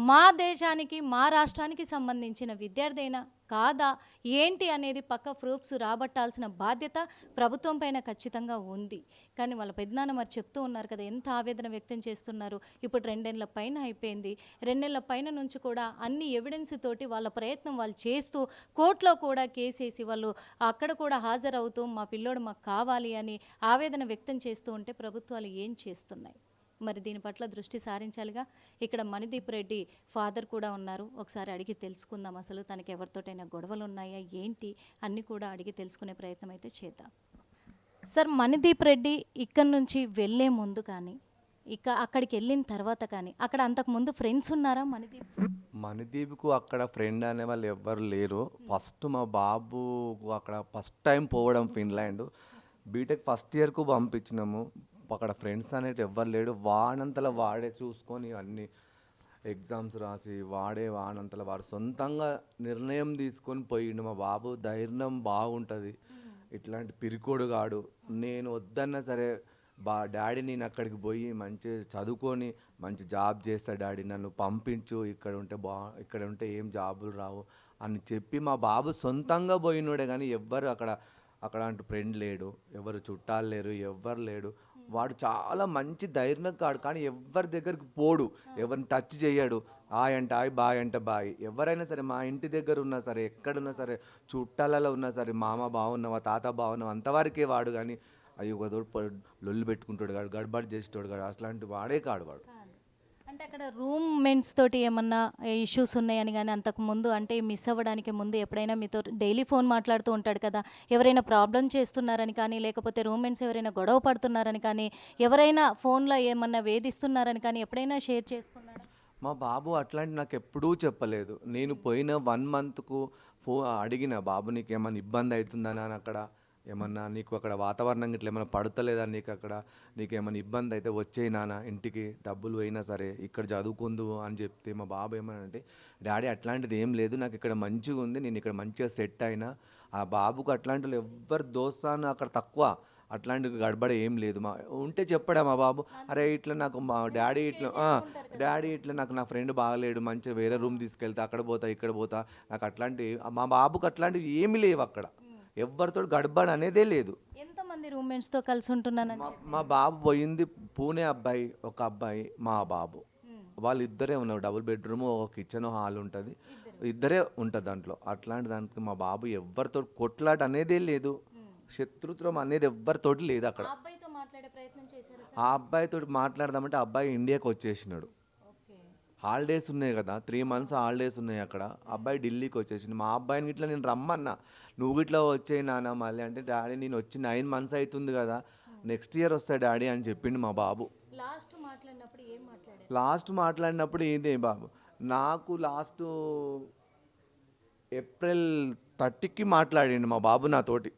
మా దేశానికి, మా రాష్ట్రానికి సంబంధించిన విద్యార్థి అయినా కాదా ఏంటి అనేది పక్క ప్రూఫ్స్ రాబట్టాల్సిన బాధ్యత ప్రభుత్వం పైన ఖచ్చితంగా ఉంది. కానీ వాళ్ళ పెద్దనాన్న మరి చెప్తూ ఉన్నారు కదా, ఎంత ఆవేదన వ్యక్తం చేస్తున్నారు. ఇప్పుడు 2 ఏళ్ల పైన అయిపోయింది, 2 ఏళ్ల పైన నుంచి కూడా అన్ని ఎవిడెన్స్ తోటి వాళ్ళ ప్రయత్నం వాళ్ళు చేస్తూ కోర్టులో కూడా కేసేసి వాళ్ళు అక్కడ కూడా హాజరవుతూ మా పిల్లోడు మాకు కావాలి అని ఆవేదన వ్యక్తం చేస్తూ ఉంటే ప్రభుత్వాలు ఏం చేస్తున్నాయి? మరి దీని పట్ల దృష్టి సారించాలిగా. ఇక్కడ మణిదీప్ రెడ్డి ఫాదర్ కూడా ఉన్నారు, ఒకసారి అడిగి తెలుసుకుందాం. అసలు తనకి ఎవరితోటైనా గొడవలు ఉన్నాయా ఏంటి అన్నీ కూడా అడిగి తెలుసుకునే ప్రయత్నం అయితే చేద్దాం. సార్, మణిదీప్ రెడ్డి ఇక్కడ నుంచి వెళ్ళే ముందు కానీ అక్కడికి వెళ్ళిన తర్వాత కానీ అక్కడ అంతకుముందు ఫ్రెండ్స్ ఉన్నారా మణిదీప్? మణిదీప్కు అక్కడ ఫ్రెండ్ అనే వాళ్ళు ఎవ్వరు లేరు. ఫస్ట్ మా బాబుకు అక్కడ ఫస్ట్ టైం పోవడం ఫిన్లాండ్, బీటెక్ ఫస్ట్ ఇయర్కు పంపించినాము. అక్కడ ఫ్రెండ్స్ అనేది ఎవ్వరు లేడు. వాడంతలో వాడే చూసుకొని అన్ని ఎగ్జామ్స్ రాసి వాడంతలో వాడు సొంతంగా నిర్ణయం తీసుకొని పోయిండు. మా బాబు ధైర్యం బాగుంటుంది, ఇట్లాంటి పిరికోడు కాడు. నేను వద్దన్నా సరే డాడీ నేను అక్కడికి పోయి మంచి చదువుకొని మంచి జాబ్ చేస్తా డాడీ, నన్ను పంపించు, ఇక్కడ ఉంటే ఏం జాబులు రావు అని చెప్పి మా బాబు సొంతంగా పోయినోడే. కానీ ఎవ్వరు అక్కడ అంటూ ఫ్రెండ్ లేడు, ఎవరు చుట్టాలు లేరు, ఎవ్వరు లేడు. వాడు చాలా మంచి ధైర్యం కాడు, కానీ ఎవరి దగ్గరికి పోడు, ఎవరిని టచ్ చేయడు. హాయ్ అంటే హాయ్, బాయ్ అంటే బాయ్. ఎవరైనా సరే మా ఇంటి దగ్గర ఉన్నా సరే, ఎక్కడున్నా సరే, చుట్టాలలో ఉన్నా సరే, మామ బాగున్నావా, తాత బాగున్నావా అంతవరకే వాడు. కానీ అయ్యో ఒకదోడు లొల్లు పెట్టుకుంటాడు కాడు, గడబడి చేసేటోడు కాడు, అట్లాంటి వాడే కాడు వాడు. అంటే అక్కడ రూమ్మెంట్స్ తోటి ఏమన్నా ఇష్యూస్ ఉన్నాయని కానీ అంతకుముందు అంటే మిస్ అవ్వడానికి ముందు ఎప్పుడైనా మీతో డైలీ ఫోన్ మాట్లాడుతూ ఉంటాడు కదా, ఎవరైనా ప్రాబ్లం చేస్తున్నారని కానీ లేకపోతే రూమ్మెంట్స్ ఎవరైనా గొడవ పడుతున్నారని కానీ ఎవరైనా ఫోన్లో ఏమన్నా వేధిస్తున్నారని కానీ ఎప్పుడైనా షేర్ చేసుకున్నారా? మా బాబు అట్లాంటి నాకు ఎప్పుడూ చెప్పలేదు. నేను పోయిన 1 మంత్కు అడిగిన, బాబు నీకు ఏమైనా ఇబ్బంది అవుతుందని అక్కడ ఏమన్నా నీకు అక్కడ వాతావరణం ఇట్లా ఏమైనా పడతలేదా, నీకు ఏమైనా ఇబ్బంది అయితే వచ్చేయి నాన్న ఇంటికి, డబ్బులు అయినా సరే ఇక్కడ చదువుకుందు అని చెప్తే మా బాబు ఏమనంటే, డాడీ అట్లాంటిది ఏం లేదు, నాకు ఇక్కడ మంచిగా ఉంది, నేను ఇక్కడ మంచిగా సెట్ అయినా. ఆ బాబుకు అట్లాంటి వాళ్ళు ఎవ్వరు దోస్తాను అక్కడ తక్కువ, అట్లాంటి గడబడ ఏం లేదు. ఉంటే చెప్పడా మా బాబు, అరే ఇట్లా నాకు మా డాడీ ఇట్లా నాకు నా ఫ్రెండ్ బాగలేడు, మంచిగా వేరే రూమ్ తీసుకెళ్తే అక్కడ పోతా ఇక్కడ పోతా, నాకు అట్లాంటి మా బాబుకు అట్లాంటివి ఏమీ లేవు. అక్కడ ఎవరితో గడబడ అనేదే లేదు. ఎంతమంది రూమ్మేట్స్తో కలిసి ఉంటున్నానని మా బాబు పోయింది పూణే అబ్బాయి, ఒక అబ్బాయి, మా బాబు, వాళ్ళిద్దరే ఉన్నారు. డబుల్ బెడ్రూమ్, ఒక కిచెన్, హాల్ ఉంటుంది, ఇద్దరే ఉంటుంది దాంట్లో. అట్లాంటి దానికి మా బాబు ఎవరితో కొట్లాట అనేదే లేదు, శత్రుత్వం అనేది ఎవరితోటి లేదు. అక్కడ ఆ అబ్బాయితో మాట్లాడదామంటే అబ్బాయి ఇండియాకి వచ్చేసినాడు. హాలిడేస్ ఉన్నాయి కదా, 3 మంత్స్ హాలిడేస్ ఉన్నాయి అక్కడ. అబ్బాయి ఢిల్లీకి వచ్చేసింది. మా అబ్బాయిని ఇట్లా నేను రమ్మన్నా, నువ్వు ఇట్లా వచ్చేయి నాన్న మళ్ళీ అంటే, డాడీ నేను వచ్చి 9 మంత్స్ అవుతుంది కదా, నెక్స్ట్ ఇయర్ వస్తాయి డాడీ అని చెప్పిండు మా బాబు. లాస్ట్ మాట్లాడినప్పుడు ఇదే బాబు, నాకు లాస్ట్ ఏప్రిల్ 30కి మాట్లాడిండు మా బాబు నాతోటి.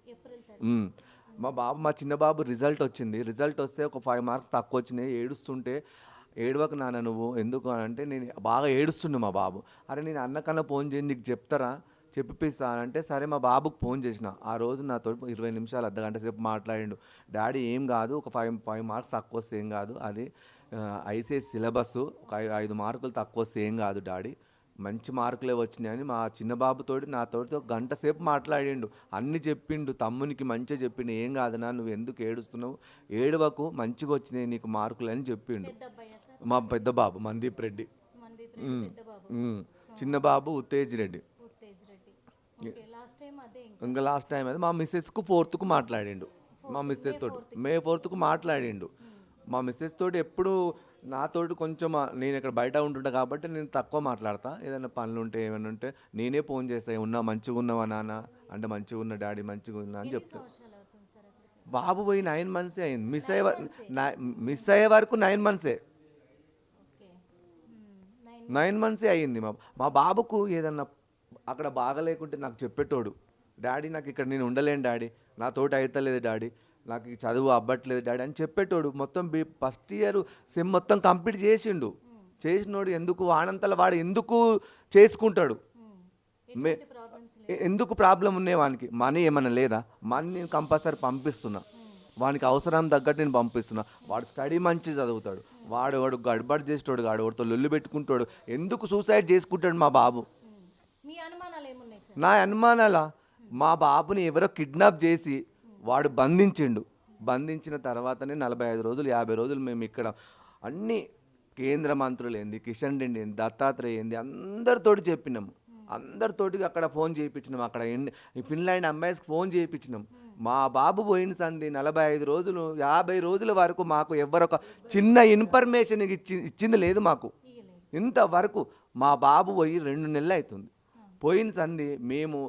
మా చిన్న బాబు రిజల్ట్ వచ్చింది. రిజల్ట్ వస్తే ఒక 5 మార్క్స్ తక్కువ వచ్చినాయి. ఏడుస్తుంటే, ఏడవకు నాన్న నువ్వు ఎందుకు అని అంటే, నేను బాగా ఏడుస్తుండే మా బాబు. అరే నేను అన్నకన్నా ఫోన్ చేసి నీకు చెప్తారా, చెప్పిస్తా అంటే, సరే మా బాబుకు ఫోన్ చేసిన. ఆ రోజు నాతో 20 నిమిషాలు అర్ధగంట సేపు మాట్లాడిండు. డాడీ ఏం కాదు, ఒక 5 మార్క్స్ తక్కువ వస్తే ఏం కాదు, అది ఐసీఎస్ సిలబస్, ఒక 5 మార్కులు తక్కువ వస్తే ఏం కాదు డాడీ, మంచి మార్కులే వచ్చినాయని మా చిన్న బాబుతోటి నాతోటి 1 గంట సేపు మాట్లాడిండు. అన్నీ చెప్పిండు, తమ్మునికి మంచిగా చెప్పిండు, ఏం కాదనా నువ్వు ఎందుకు ఏడుస్తున్నావు, ఏడవకు మంచిగా వచ్చినాయి నీకు మార్కులు అని చెప్పిండు. మా పెద్ద బాబు మన్దీప్ రెడ్డి. చిన్న బాబు Uttej Reddy. Uttej Reddy. Okay, last time అదే ఇంకా లాస్ట్ టైం అది మా మిస్సెస్కు 4th మాట్లాడిండు. మా మిస్సెస్ తోటి మే 4th మాట్లాడిండు. మా మిస్సెస్ తోటి ఎప్పుడు నాతోటి కొంచెం నేను ఇక్కడ బయట ఉంటుంటా కాబట్టి నేను తక్కువ మాట్లాడతా. ఏదైనా పనులు ఉంటే ఏమైనా ఉంటే నేనే ఫోన్ చేస్తాను, ఉన్నా మంచిగా ఉన్నావా నాన్న అంటే మంచిగా ఉన్న డాడీ మంచిగా ఉన్నా అని చెప్తాను. సంవత్సరాలు అవుతుంది సార్ అక్కడికి? బాబు పోయి 9 months అయింది. మిస్ అయ్యే వరకు 9 months. ఓకే. 9 months అయ్యింది. మా బాబుకు ఏదన్నా అక్కడ బాగలేకుంటే నాకు చెప్పేటోడు, డాడీ నాకు ఇక్కడ నేను ఉండలేను డాడీ, నా తోటి అవుతలేదు డాడీ, నాకు ఈ చదువు అవ్వట్లేదు డాడీ అని చెప్పేటోడు. మొత్తం ఫస్ట్ ఇయర్ సెమ్ మొత్తం కంప్లీట్ చేసిండు. చేసినోడు ఎందుకు వాడంతలో వాడు ఎందుకు చేసుకుంటాడు? ఎటువంటి ప్రాబ్లమ్స్ లేవు. ఎందుకు ప్రాబ్లం ఉన్నాయి వానికి? మనీ ఏమన్నా లేదా? మనీ నేను కంపల్సరీ పంపిస్తున్నా, వానికి అవసరం తగ్గట్టు నేను పంపిస్తున్నా. వాడు స్టడీ మంచి చదువుతాడు, వాడు గడబడి చేసేటోడు కాడు, వాడితో లొల్లు పెట్టుకుంటాడు. ఎందుకు సూసైడ్ చేసుకుంటాడు మా బాబు? మీ అనుమానాలు ఏమున్నాయి సార్? నా అనుమానాల మా బాబుని ఎవరో కిడ్నాప్ చేసి వాడు బంధించిండు. బంధించిన తర్వాతనే 45 రోజులు 50 రోజులు మేము ఇక్కడ అన్ని కేంద్ర మంత్రులు ఏంది, కిషన్ రెడ్డి ఏంది, దత్తాత్రేయ ఏంది అందరితోటి చెప్పినాము. అందరితోటి అక్కడ ఫోన్ చేయించినాం. అక్కడ ఫిన్లాండ్ అంబాసిడర్కి ఫోన్ చేయించినాం. మా బాబు పోయిన సంది 45 రోజులు 50 రోజుల వరకు మాకు ఎవరొక చిన్న ఇన్ఫర్మేషన్ ఇచ్చింది లేదు మాకు. ఇంతవరకు మా బాబు పోయి 2 నెలలు అవుతుంది. పోయిన సంది మేము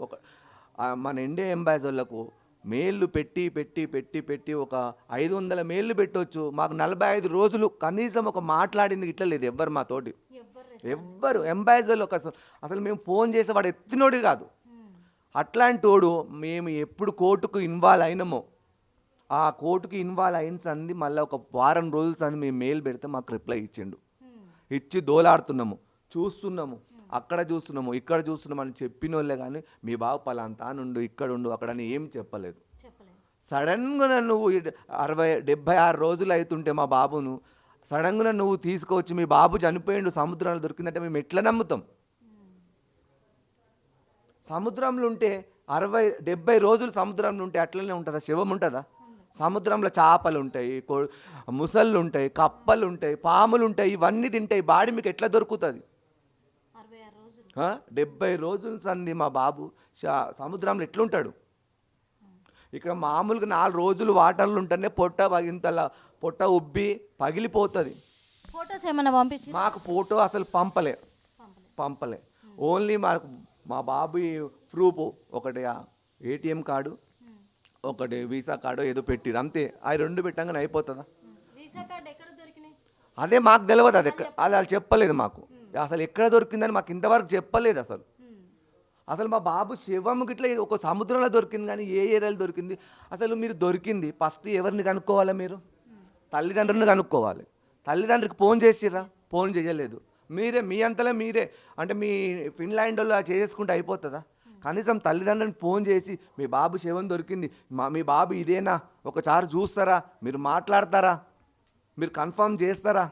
మన ఇండియా అంబాసిడర్లకు మెయిల్లు పెట్టి పెట్టి పెట్టి పెట్టి ఒక 500 మెయిల్లు పెట్టవచ్చు. మాకు 45 రోజులు కనీసం ఒక మాట్లాడింది ఇట్లా లేదు ఎవ్వరు మాతోటి. ఎవ్వరు అంబాసిడర్లు అసలు మేము ఫోన్ చేసే వాడు ఎత్తినోడు కాదు. అట్లాంటి వాడు మేము ఎప్పుడు కోర్టుకు ఇన్వాల్వ్ అయినామో ఆ కోర్టుకు ఇన్వాల్వ్ అయిన సంది మళ్ళీ ఒక వారం రోజుల సంది మేము మెయిల్ పెడితే మాకు రిప్లై ఇచ్చిండు. ఇచ్చి దోలాడుతున్నాము, చూస్తున్నాము, అక్కడ చూస్తున్నాము, ఇక్కడ చూస్తున్నాము అని చెప్పిన వాళ్ళే కానీ మీ బాబు పలాంతా నుండు ఇక్కడ ఉండు అక్కడ అని ఏం చెప్పలేదు. సడన్గా నువ్వు 76 రోజులు అవుతుంటే మా బాబును సడన్గా నువ్వు తీసుకొచ్చి మీ బాబు చనిపోయిండు సముద్రంలో దొరికిందంటే మేము ఎట్లా నమ్ముతాం? సముద్రంలో ఉంటే 60-70 రోజులు సముద్రంలో ఉంటే అట్లనే ఉంటుందా? శవం ఉంటుందా? సముద్రంలో చేపలు ఉంటాయి, ముసళ్ళు ఉంటాయి, కప్పలు ఉంటాయి, పాములు ఉంటాయి, ఇవన్నీ తింటాయి. బాడీ మీకు ఎట్లా దొరుకుతుంది? 70 రోజుల సంది మా బాబు సముద్రంలో ఎట్లుంటాడు? ఇక్కడ మామూలుగా 4 రోజులు వాటర్లు ఉంటేనే ఇంతలా పొట్ట ఉబ్బి పగిలిపోతుంది. ఫోటోస్ ఏమైనా పంపించి? మాకు ఫోటో అసలు పంపలే. ఓన్లీ మా బాబు ప్రూఫ్ ఒకటి ATM కార్డు, ఒకటి వీసా కార్డు ఏదో పెట్టిరు అంతే. అవి 2 పెట్టంగానే అయిపోతుందా? వీసా కార్డు ఎక్కడ దొరికినాయి? అదే మాకు తెలియదు. అది వాళ్ళు చెప్పలేదు మాకు. అసలు ఎక్కడ దొరికిందని మాకు ఇంతవరకు చెప్పలేదు. అసలు మా బాబు శవం గిట్లా ఒక సముద్రంలో దొరికింది కానీ ఏ ఏరియాలో దొరికింది? అసలు మీరు దొరికింది ఫస్ట్ ఎవరిని కనుక్కోవాలి? మీరు తల్లిదండ్రులను కనుక్కోవాలి. తల్లిదండ్రులకు ఫోన్ చేసిర్రా? ఫోన్ చేయలేదు. మీరే మీ అంతలో మీరే అంటే మీ ఫిన్లాండ్ వాళ్ళు చేసుకుంటే అయిపోతుందా? కనీసం తల్లిదండ్రులను ఫోన్ చేసి మీ బాబు శవం దొరికింది, మీ బాబు ఇదేనా ఒకసారి చూస్తారా? మీరు మాట్లాడతారా? మీరు కన్ఫర్మ్ చేస్తారా?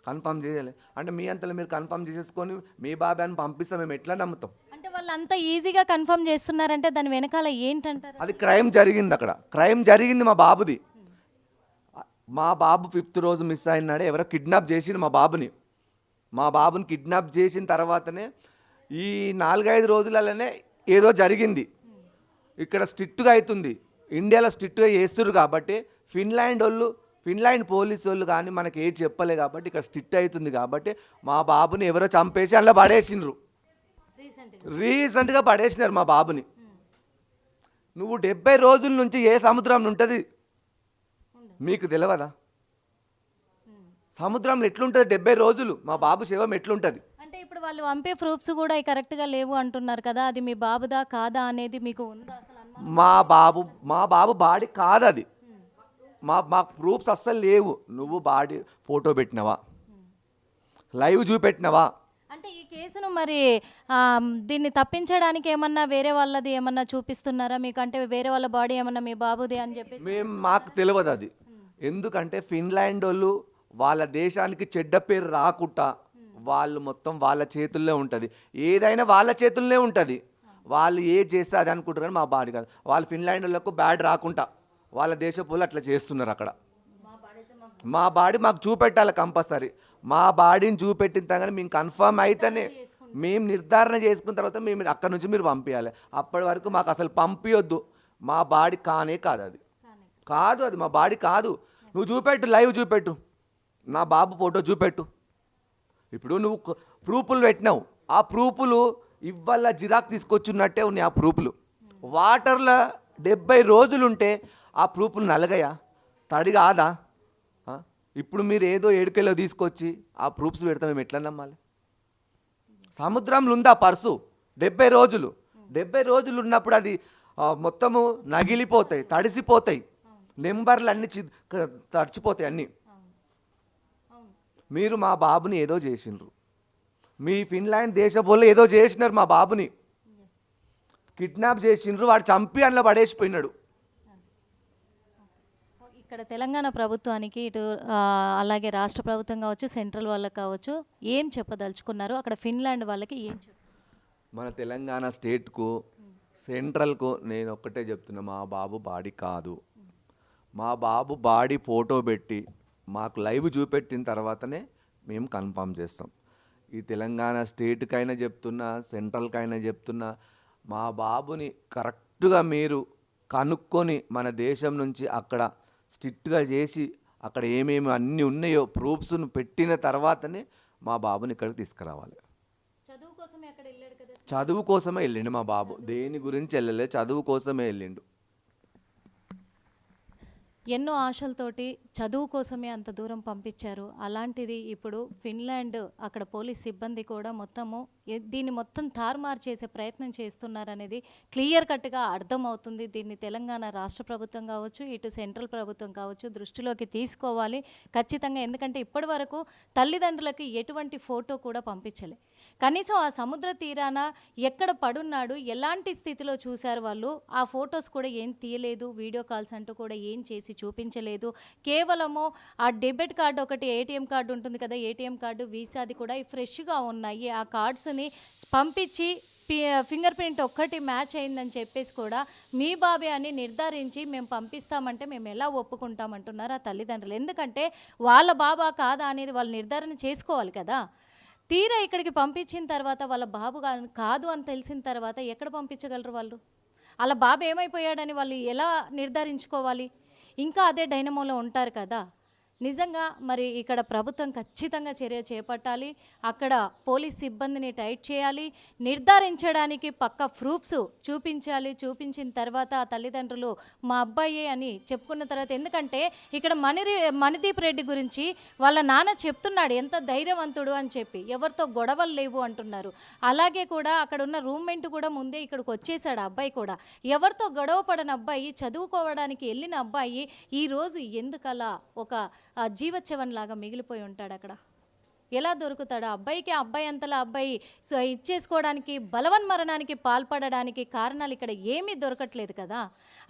కన్ఫర్మ్ చేయాలి. అంటే మీ అంతలో మీరు కన్ఫర్మ్ చేసేసుకొని మీ బాబు అని పంపిస్తాం, మేము ఎట్లా నమ్ముతాం? అంటే వాళ్ళు అంత ఈజీగా కన్ఫర్మ్ చేస్తున్నారంటే దాని వెనకాల ఏంటంటారు? అది క్రైమ్ జరిగింది. అక్కడ క్రైమ్ జరిగింది మా బాబుది. మా బాబు 5th రోజు మిస్ అయినాడే ఎవరో కిడ్నాప్ చేసిన మా బాబుని కిడ్నాప్ చేసిన తర్వాతనే ఈ 4-5 రోజులలోనే ఏదో జరిగింది. ఇక్కడ స్ట్రిక్ట్గా అవుతుంది, ఇండియాలో స్ట్రిక్ట్గా చేస్తున్నారు కాబట్టి ఫిన్లాండ్ పోలీసు వాళ్ళు కానీ మనకి ఏది చెప్పలే కాబట్టి ఇక్కడ స్ట్రిక్ట్ అవుతుంది కాబట్టి మా బాబుని ఎవరో చంపేసి అందులో పడేసినారు. రీసెంట్గా పడేసినారు మా బాబుని. నువ్వు 70 రోజుల నుంచి ఏ సముద్రం ఉంటుంది మీకు తెలియదా? సముద్రంలో ఎట్లుంటుంది 70 రోజులు? మా బాబు శవం ఎట్లుంటుంది? అంటే ఇప్పుడు వాళ్ళు పంపే ప్రూఫ్స్ కూడా కరెక్ట్గా లేవు అంటున్నారు కదా, అది మీ బాబుదా కాదా అనేది మీకు ఉందా అసలు అనుమానం? మా బాబు బాడీ కాదు అది. మా ప్రూఫ్స్ అస్సలు లేవు. నువ్వు బాడీ ఫోటో పెట్టినవా, లైవ్ చూపెట్టినవా? అంటే ఈ కేసును మరి దీన్ని తప్పించడానికి ఏమన్నా వేరే వాళ్ళది ఏమన్నా చూపిస్తున్నారా మీకు? అంటే వేరే వాళ్ళ బాడీ ఏమన్నా మీ బాబుది అని చెప్పి మాకు తెలియదు అది. ఎందుకంటే ఫిన్లాండ్ వాళ్ళు వాళ్ళ దేశానికి చెడ్డ పేరు రాకుండా వాళ్ళు మొత్తం వాళ్ళ చేతుల్లో ఉంటుంది. ఏదైనా వాళ్ళ చేతుల్లోనే ఉంటుంది. వాళ్ళు ఏది చేస్తే అది అనుకుంటారు కానీ మా బాడీ కాదు. వాళ్ళు ఫిన్లాండ్ వాళ్ళకు బ్యాడ్ రాకుండా వాళ్ళ దేశపు అట్లా చేస్తున్నారు. అక్కడ మా బాడీ మాకు చూపెట్టాలి కంపల్సరీ. మా బాడీని చూపెట్టిన కానీ మేము కన్ఫర్మ్ అయితేనే మేము నిర్ధారణ చేసుకున్న తర్వాత మేము అక్కడ నుంచి మీరు పంపించాలి. అప్పటి వరకు మాకు అసలు పంపించొద్దు. మా బాడీ కానే కాదు అది, కాదు అది మా బాడీ కాదు. నువ్వు చూపెట్టు, లైవ్ చూపెట్టు, నా బాబు ఫోటో చూపెట్టు. ఇప్పుడు నువ్వు ప్రూఫ్లు పెట్టినావు, ఆ ప్రూఫ్లు ఇవాళ జిరాక్ తీసుకొచ్చున్నట్టే ఉన్నాయి. ఆ ప్రూఫ్లు వాటర్లో 70 రోజులుంటే ఆ ప్రూఫ్లు నలగయా, తడి కాదా? ఇప్పుడు మీరు ఏదో 7 కిలో తీసుకొచ్చి ఆ ప్రూఫ్స్ పెడతాం, మేము ఎట్లా నమ్మాలి? సముద్రంలో ఉందా పర్సు 70 రోజులు? 70 రోజులు ఉన్నప్పుడు అది మొత్తము నగిలిపోతాయి, తడిసిపోతాయి, నెంబర్లు అన్నీ తడిచిపోతాయి అన్నీ. మీరు మా బాబుని ఏదో చేసిండ్రు, మీ ఫిన్లాండ్ దేశపోళ్ళు ఏదో చేసినారు, మా బాబుని కిడ్నాప్ చేసిండ్రు, వాడు చంపి అందులో పడేసిపోయినాడు. ఇక్కడ తెలంగాణ ప్రభుత్వానికి ఇటు అలాగే రాష్ట్ర ప్రభుత్వం కావచ్చు, సెంట్రల్ వాళ్ళకి కావచ్చు, ఏం చెప్పదలుచుకున్నారు? అక్కడ ఫిన్లాండ్ వాళ్ళకి ఏం మన తెలంగాణ స్టేట్కు, సెంట్రల్కు నేను ఒక్కటే చెప్తున్నా, మా బాబు బాడీ కాదు. మా బాబు బాడీ ఫోటో పెట్టి మాకు లైవ్ చూపెట్టిన తర్వాతనే మేము కన్ఫర్మ్ చేస్తాం. ఈ తెలంగాణ స్టేట్కైనా చెప్తున్నా, సెంట్రల్కైనా చెప్తున్నా, మా బాబుని కరెక్ట్గా మీరు కనుక్కొని మన దేశం నుంచి అక్కడ స్ట్రిక్ట్గా చేసి అక్కడ ఏమేమి అన్నీ ఉన్నాయో ప్రూఫ్స్ను పెట్టిన తర్వాతనే మా బాబుని ఇక్కడికి తీసుకురావాలి. చదువు కోసమే వెళ్ళిండు మా బాబు, దేని గురించి వెళ్ళలే, చదువు కోసమే వెళ్ళిండు. ఎన్నో ఆశలతోటి చదువు కోసమే అంత దూరం పంపించారు. అలాంటిది ఇప్పుడు ఫిన్లాండ్ అక్కడ పోలీస్ సిబ్బంది కూడా మొత్తము దీన్ని మొత్తం తారుమారు చేసే ప్రయత్నం చేస్తున్నారనేది క్లియర్ కట్గా అర్థమవుతుంది. దీన్ని తెలంగాణ రాష్ట్ర ప్రభుత్వం కావచ్చు, ఇటు సెంట్రల్ ప్రభుత్వం కావచ్చు దృష్టిలోకి తీసుకోవాలి ఖచ్చితంగా. ఎందుకంటే ఇప్పటి వరకు తల్లిదండ్రులకి ఎటువంటి ఫోటో కూడా పంపించలే. కనీసం ఆ సముద్ర తీరాన ఎక్కడ పడున్నాడు, ఎలాంటి స్థితిలో చూశారు వాళ్ళు, ఆ ఫొటోస్ కూడా ఏం తీయలేదు, వీడియో కాల్స్ అంటూ కూడా ఏం చేసి చూపించలేదు. కేవలము ఆ డెబిట్ కార్డు ఒకటి, ఏటీఎం కార్డు ఉంటుంది కదా, ఏటీఎం కార్డు, వీసాది కూడా ఫ్రెష్గా ఉన్నాయి. ఆ కార్డ్స్ని పంపించి ఫింగర్ ప్రింట్ ఒక్కటి మ్యాచ్ అయిందని చెప్పేసి కూడా మీ బాబే అని నిర్ధారించి మేము పంపిస్తామంటే మేము ఎలా ఒప్పుకుంటామంటున్నారు ఆ తల్లిదండ్రులు. ఎందుకంటే వాళ్ళ బాబా కాదా అనేది వాళ్ళు నిర్ధారణ చేసుకోవాలి కదా. తీరా ఇక్కడికి పంపించిన తర్వాత వాళ్ళ బాబు కాదు అని తెలిసిన తర్వాత ఎక్కడ పంపించగలరు వాళ్ళు? వాళ్ళ బాబు ఏమైపోయాడని వాళ్ళు ఎలా నిర్ధారించుకోవాలి? ఇంకా అదే డైనమోలో ఉంటారు కదా. నిజంగా మరి ఇక్కడ ప్రభుత్వం ఖచ్చితంగా చర్య చేపట్టాలి. అక్కడ పోలీస్ సిబ్బందిని టైట్ చేయాలి, నిర్ధారించడానికి పక్క ప్రూఫ్స్ చూపించాలి. చూపించిన తర్వాత ఆ తల్లిదండ్రులు మా అబ్బాయి అని చెప్పుకున్న తర్వాత, ఎందుకంటే ఇక్కడ మణిదీప్ రెడ్డి గురించి వాళ్ళ నాన్న చెప్తున్నాడు ఎంత ధైర్యవంతుడు అని చెప్పి, ఎవరితో గొడవలు లేవు అంటున్నారు. అలాగే కూడా అక్కడ ఉన్న రూమ్మేట్ కూడా ముందే ఇక్కడికి వచ్చేసాడు. అబ్బాయి కూడా ఎవరితో గొడవ పడని అబ్బాయి, చదువుకోవడానికి వెళ్ళిన అబ్బాయి ఈరోజు ఎందుకలా ఒక జీవచ్చవంలాగా మిగిలిపోయి ఉంటాడు అక్కడ? ఎలా దొరుకుతాడు? అబ్బాయికి అబ్బాయి అంతలా అబ్బాయి సో ఇచ్చేసుకోవడానికి, బలవన్మరణానికి పాల్పడడానికి కారణాలు ఇక్కడ ఏమీ దొరకట్లేదు కదా.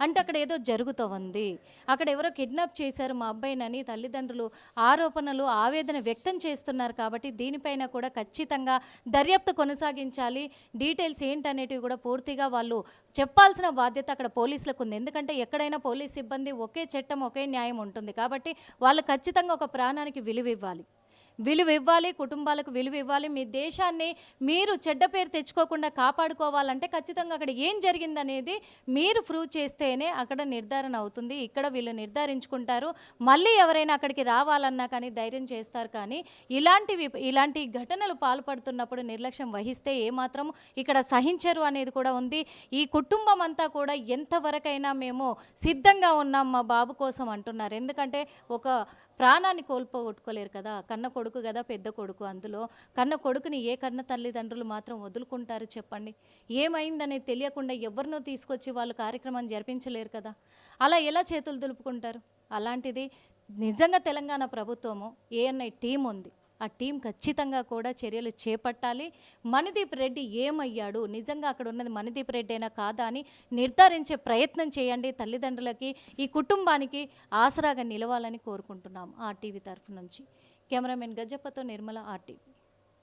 అంటే అక్కడ ఏదో జరుగుతూ ఉంది, అక్కడ ఎవరో కిడ్నాప్ చేశారు మా అబ్బాయినని తల్లిదండ్రులు ఆరోపణలు, ఆవేదన వ్యక్తం చేస్తున్నారు. కాబట్టి దీనిపైన కూడా ఖచ్చితంగా దర్యాప్తు కొనసాగించాలి. డీటెయిల్స్ ఏంటనేటివి కూడా పూర్తిగా వాళ్ళు చెప్పాల్సిన బాధ్యత అక్కడ పోలీసులకు ఉంది. ఎందుకంటే ఎక్కడైనా పోలీస్ సిబ్బంది ఒకే చట్టం, ఒకే న్యాయం ఉంటుంది. కాబట్టి వాళ్ళు ఖచ్చితంగా ఒక ప్రాణానికి విలువ ఇవ్వాలి, కుటుంబాలకు విలువ ఇవ్వాలి. మీ దేశాన్ని మీరు చెడ్డ పేరు తెచ్చుకోకుండా కాపాడుకోవాలంటే ఖచ్చితంగా అక్కడ ఏం జరిగిందనేది మీరు ప్రూవ్ చేస్తేనే అక్కడ నిర్ధారణ అవుతుంది. ఇక్కడ వీళ్ళు నిర్ధారించుకుంటారు. మళ్ళీ ఎవరైనా అక్కడికి రావాలన్నా కానీ ధైర్యం చేస్తారు. కానీ ఇలాంటి ఘటనలు పాల్పడుతున్నప్పుడు నిర్లక్ష్యం వహిస్తే ఏమాత్రం ఇక్కడ సహించరు అనేది కూడా ఉంది. ఈ కుటుంబం అంతా కూడా ఎంతవరకైనా మేము సిద్ధంగా ఉన్నాం మా బాబు కోసం అంటున్నారు. ఎందుకంటే ఒక ప్రాణాన్ని కోల్పోగొట్టుకోలేరు కదా. కన్న కొడుకు కదా, పెద్ద కొడుకు. అందులో కన్న కొడుకుని ఏ కన్న తల్లిదండ్రులు మాత్రం వదులుకుంటారు చెప్పండి? ఏమైందనేది తెలియకుండా ఎవరినో తీసుకొచ్చి వాళ్ళు కార్యక్రమం జరిపించలేరు కదా. అలా ఎలా చేతులు దులుపుకుంటారు? అలాంటిది నిజంగా తెలంగాణ ప్రభుత్వము ఏఎన్ఐ టీం ఉంది, ఆ టీం ఖచ్చితంగా కూడా చర్యలు చేపట్టాలి. మణిదీప్ రెడ్డి ఏమయ్యాడు, నిజంగా అక్కడ ఉన్నది మణిదీప్ రెడ్డి అయినా కాదా అని నిర్ధారించే ప్రయత్నం చేయండి. తల్లిదండ్రులకి, ఈ కుటుంబానికి ఆసరాగా నిలవాలని కోరుకుంటున్నాం ఆర్టీవీ తరఫు నుంచి. కెమెరామెన్ గజ్జప్పతో నిర్మల, ఆర్టీవీ.